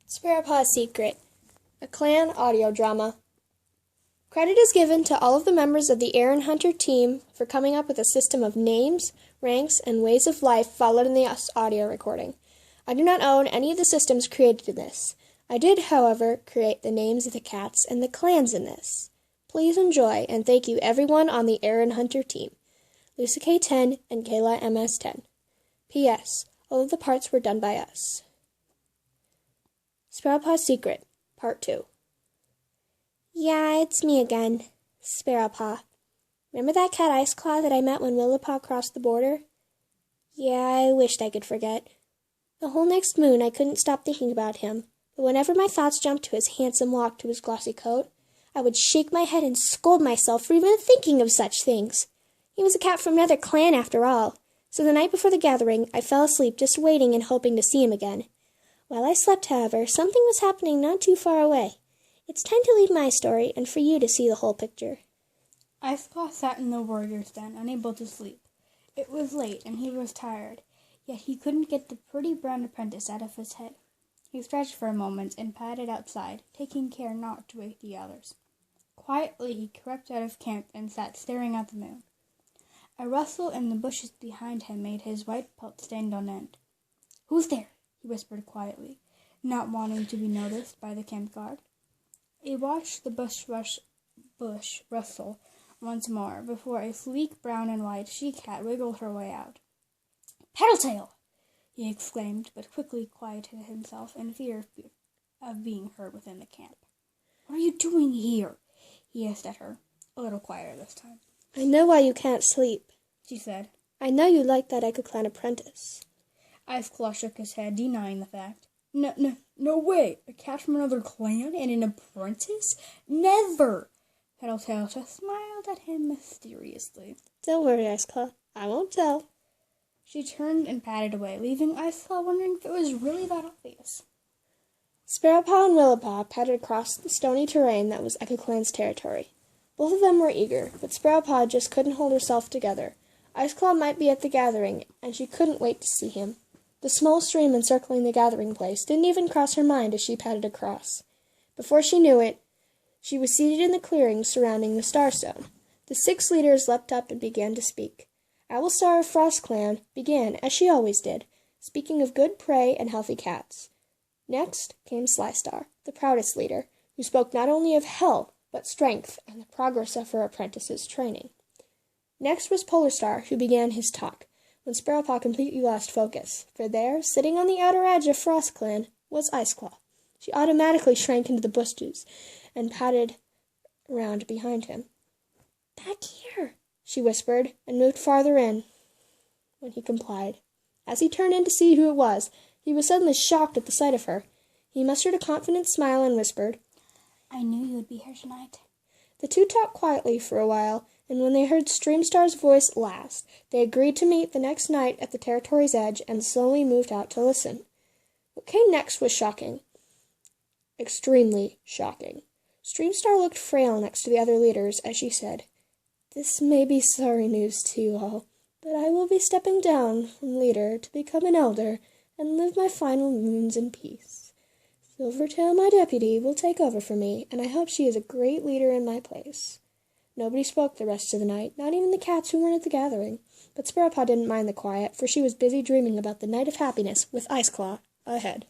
Sparowpaw's Secret, a clan audio drama. Credit is given to all of the members of the Aaron Hunter team for coming up with a system of names, ranks, and ways of life followed in the audio recording. I do not own any of the systems created in this. I did, however, create the names of the cats and the clans in this. Please enjoy, and thank you everyone on the Aaron Hunter team. Lucy K10 and Kayla MS10. P.S. All of the parts were done by us. Sparowpaw's Secret, Part 2. Yeah, it's me again, Sparowpaw. Remember that cat Iceclaw that I met when Willowpaw crossed the border? Yeah, I wished I could forget. The whole next moon I couldn't stop thinking about him, but whenever my thoughts jumped to his handsome walk, to his glossy coat, I would shake my head and scold myself for even thinking of such things. He was a cat from another clan after all, so the night before the gathering I fell asleep just waiting and hoping to see him again. While I slept, however, something was happening not too far away. It's time to leave my story, and for you to see the whole picture. Iceclaw sat in the warrior's den, unable to sleep. It was late, and he was tired, yet he couldn't get the pretty brown apprentice out of his head. He stretched for a moment and padded outside, taking care not to wake the others. Quietly he crept out of camp and sat staring at the moon. A rustle in the bushes behind him made his white pelt stand on end. "Who's there?" he whispered quietly, not wanting to be noticed by the camp guard. He watched the bush rustle once more before a sleek brown and white she-cat wiggled her way out. "Petaltail!" he exclaimed, but quickly quieted himself in fear of being heard within the camp. "What are you doing here?" he hissed at her, a little quieter this time. I know why you can't sleep, she said. I know you like that Echo Clan apprentice. Iceclaw shook his head, denying the fact. No way! A cat from another clan and an apprentice? Never! Petaltail just smiled at him mysteriously. Don't worry, Iceclaw. I won't tell. She turned and padded away, leaving Iceclaw wondering if it was really that obvious. Sparowpaw and Willowpaw padded across the stony terrain that was Echo Clan's territory. Both of them were eager, but Sparowpaw just couldn't hold herself together. Iceclaw might be at the gathering, and she couldn't wait to see him. The small stream encircling the gathering place didn't even cross her mind as she padded across. Before she knew it, she was seated in the clearing surrounding the Starstone. The 6 leaders leapt up and began to speak. Owlstar of Frost Clan began, as she always did, speaking of good prey and healthy cats. Next came Slystar, the proudest leader, who spoke not only of hell, but strength and the progress of her apprentice's training. Next was Polarstar, who began his talk, when Sparowpaw completely lost focus, for there, sitting on the outer edge of Frost Clan, was Iceclaw. She automatically shrank into the bushes and padded around behind him. "Back here," she whispered, and moved farther in when he complied. As he turned in to see who it was, he was suddenly shocked at the sight of her. He mustered a confident smile and whispered, "I knew you would be here tonight." The two talked quietly for a while, and when they heard Streamstar's voice last, they agreed to meet the next night at the territory's edge and slowly moved out to listen. What came next was shocking. Extremely shocking. Streamstar looked frail next to the other leaders as she said, "This may be sorry news to you all, but I will be stepping down from leader to become an elder and live my final moons in peace. Silvertail, my deputy, will take over for me, and I hope she is a great leader in my place." Nobody spoke the rest of the night, not even the cats who weren't at the gathering. But Sparowpaw didn't mind the quiet, for she was busy dreaming about the night of happiness with Iceclaw ahead.